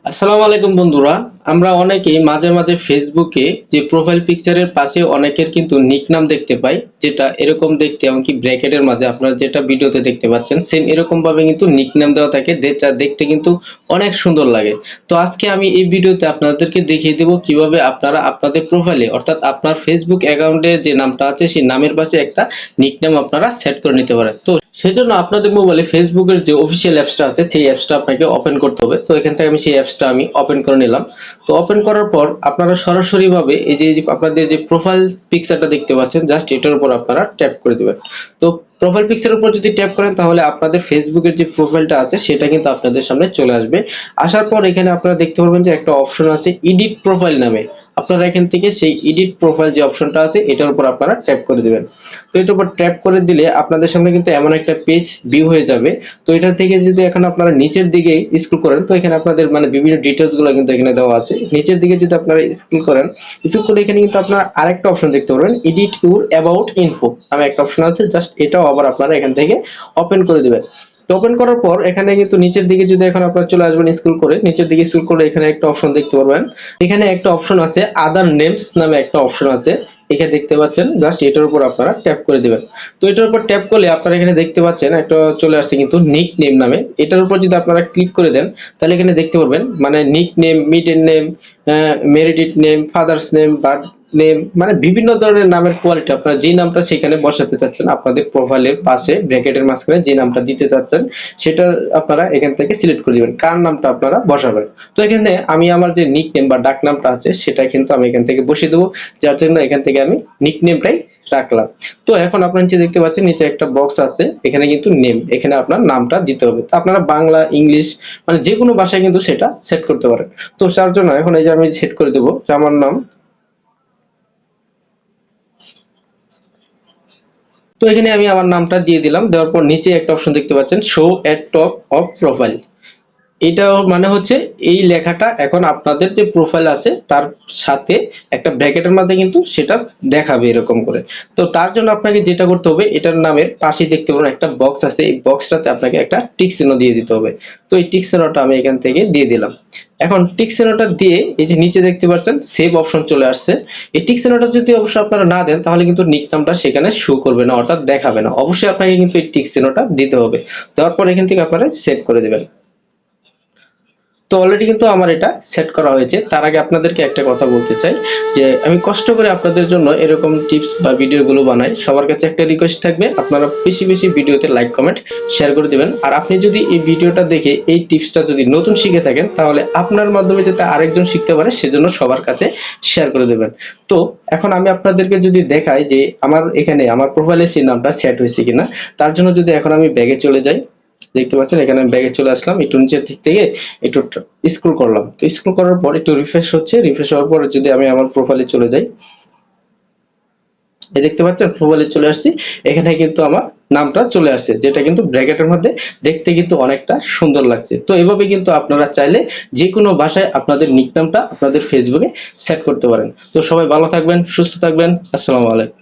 আসসালামু আলাইকুম বন্ধুরা। আমরা অনেকেই মাঝে মাঝে ফেসবুকে যে প্রোফাইল পিকচারের পাশে অনেকের কিন্তু নিক নাম দেখতে পাই, যেটা এরকম দেখতে এমনকি ব্র্যাকেটের মাঝে আপনারা যেটা ভিডিওতে দেখতে পাচ্ছেন সেম এরকম ভাবে কিন্তু নিক নাম দেওয়া থাকে, যেটা দেখতে কিন্তু অনেক সুন্দর লাগে। তো আজকে আমি এই ভিডিওতে আপনাদেরকে দেখিয়ে দেব কিভাবে আপনারা আপনাদের প্রোফাইলে অর্থাৎ আপনার ফেসবুক অ্যাকাউন্টে যে নামটা আছে সেই নামের পাশে একটা নিক নাম আপনারা সেট করে নিতে পারেন। তো সেজন্য আপনাদের মোবাইলে ফেসবুকের যে অফিসিয়াল অ্যাপসটা আছে সেই অ্যাপসটা আপনাকে ওপেন করতে হবে। তো এখান থেকে আমি সেই অ্যাপসটা ওপেন করে নিলাম। তো ওপেন করার পর আপনারা সরাসরি ভাবে এই যে আপনাদের যে প্রোফাইল পিকচারটা দেখতে পাচ্ছেন, জাস্ট এটার উপর আপনারা ট্যাপ করে দিবেন। তো প্রোফাইল পিকচারের উপর যদি ট্যাপ করেন তাহলে আপনাদের ফেসবুকের যে প্রোফাইলটা আছে সেটা কিন্তু আপনাদের সামনে চলে আসবে। আসার পর এখানে আপনারা দেখতে পারবেন যে একটা অপশন আছে এডিট প্রোফাইল নামে। আপনারা এখান থেকে সেই এডিট প্রোফাইল যে অপশনটা আছে এটার উপর আপনারা ট্যাপ করে দিবেন। তো এটার উপর ট্যাপ করে দিলে আপনাদের সামনে কিন্তু এমন একটা পেজ ভিউ হয়ে যাবে। তো এটা থেকে যদি এখন আপনারা নিচের দিকে স্ক্রল করেন তো এখানে আপনাদের বিভিন্ন ডিটেইলস গুলো কিন্তু এখানে দেওয়া আছে। নিচের দিকে যদি আপনারা স্ক্রল করেন, স্ক্রল করে এখানে কিন্তু আপনারা আরেকটা অপশন দেখতে পারবেন, এডিট ইউর অ্যাবাউট ইনফো নামে একটা অপশন আছে। জাস্ট এটাও আবার আপনারা এখান থেকে ওপেন করে দিবেন। তো ওপেন করার পর এখানে কিন্তু নিচের দিকে যদি এখন আপনারা চলে আসবেন, স্ক্রল করে নিচের দিকে স্ক্রল করে এখানে একটা অপশন দেখতে পারবেন। এখানে একটা অপশন আছে আদার নেমস নামে একটা অপশন আছে, এখানে দেখতে পাচ্ছেন। জাস্ট এটার উপর আপনারা ট্যাপ করে দিবেন। তো এটার উপর ট্যাপ করলে আপনারা এখানে দেখতে পাচ্ছেন একটা চলে আসছে কিন্তু নিক নেম নামে। এটার উপর যদি আপনারা ক্লিক করে দেন তাহলে এখানে দেখতে পারবেন nickname, middle name, married name, father's name, birth name, বিভিন্ন ধরনের নামের কোয়ালিটি আপনারা যে নামটা সেখানে বসাতে চাচ্ছেন আপনাদের প্রোফাইলের পাশে ব্র্যাকেটের মাঝখানে যে নামটা দিতে চাচ্ছেন সেটা আপনারা এখান থেকে সিলেক্ট করে দিবেন কার নামটা আপনারা বসাবেন। তো এখানে আমি আমার যে নিক নেম বা ডাক নামটা আছে সেটা কিন্তু আমি এখান থেকে বসিয়ে দেবো, যার জন্য এখান থেকে আমি নিক নেমটাই রাখলাম। তো এখন আপনারা নিচে দেখতে পাচ্ছেন নিচে একটা বক্স আছে, এখানে কিন্তু নেম, এখানে আপনার নামটা দিতে হবে। আপনারা বাংলা, ইংলিশ যে কোনো ভাষায় কিন্তু সেটা সেট করতে পারেন। তো তার জন্য এখন এই যে আমি সেট করে দেবো যে আমার নাম। তো এখানে আমি আমার নামটা দিয়ে দিলাম, দেওয়ার পর নিচে একটা অপশন দেখতে পাচ্ছেন show at top of profile. এটা হচ্ছে এই লেখাটা এখন আপনাদের যে প্রোফাইল আছে তার সাথে একটা ব্র্যাকেটের মধ্যে কিন্তু সেটা দেখাবে এরকম করে। তো তার জন্য আপনাকে যেটা করতে হবে, এটার নামের পাশে দেখতে পাবেন একটা বক্স আছে, এই বক্সটাতে আপনাকে একটা টিক চিহ্ন দিয়ে দিতে হবে। তো এই টিক চিহ্নটা আমি এখান থেকে দিয়ে দিলাম। এখন টিক চিহ্নটা দিয়ে এই যে নিচে দেখতে পাচ্ছেন সেভ অপশন চলে আসছে। এই টিক চিহ্নটা যদি অবশ্যই আপনারা না দেন তাহলে কিন্তু নিক নামটা সেখানে শো করবে না, অর্থাৎ দেখাবে না। অবশ্যই আপনাকে কিন্তু এই টিক চিহ্নটা দিতে হবে। দেওয়ার পর এখান থেকে আপনারা সেভ করে দিবেন। তো অলরেডি কিন্তু আমার এটা সেট করা হয়েছে। তার আগে আপনাদেরকে একটা কথা বলতে চাই যে আমি কষ্ট করে আপনাদের জন্য এরকম টিপস বা ভিডিওগুলো বানাই। সবার কাছে একটা রিকোয়েস্ট থাকবে, আপনারা বেশি বেশি ভিডিওতে লাইক, কমেন্ট, শেয়ার করে দিবেন। আর আপনি যদি এই ভিডিওটা দেখে এই টিপসটা যদি নতুন শিখে থাকেন তাহলে আপনার মাধ্যমে যাতে আরেকজন শিখতে পারে সেজন্য সবার কাছে শেয়ার করে দেবেন। তো এখন আমি আপনাদেরকে যদি দেখাই যে আমার এখানে আমার প্রোফাইলে সেই নামটা সেট হয়েছে কিনা, তার জন্য যদি এখন আমি ব্যাগে চলে যাই, দেখতে পাচ্ছেন এখানে আমি ব্যাগে চলে আসলাম, একটু নিচের দিক থেকে একটু স্ক্রল করলাম। তো স্ক্রল করার পর একটু রিফ্রেশ হচ্ছে, রিফ্রেশ হওয়ার পর যদি আমি আমার প্রোফাইলে চলে যাই, এই দেখতে পাচ্ছেন প্রোফাইলে চলে আসছি। এখানে কিন্তু আমার নামটা চলে আসছে, যেটা কিন্তু ব্র্যাকেটের মধ্যে দেখতে কিন্তু অনেকটা সুন্দর লাগছে। তো এভাবে কিন্তু আপনারা চাইলে যে কোনো ভাষায় আপনাদের নিক নামটা আপনাদের ফেসবুকে সেট করতে পারেন। তো সবাই ভালো থাকবেন, সুস্থ থাকবেন। আসসালামু আলাইকুম।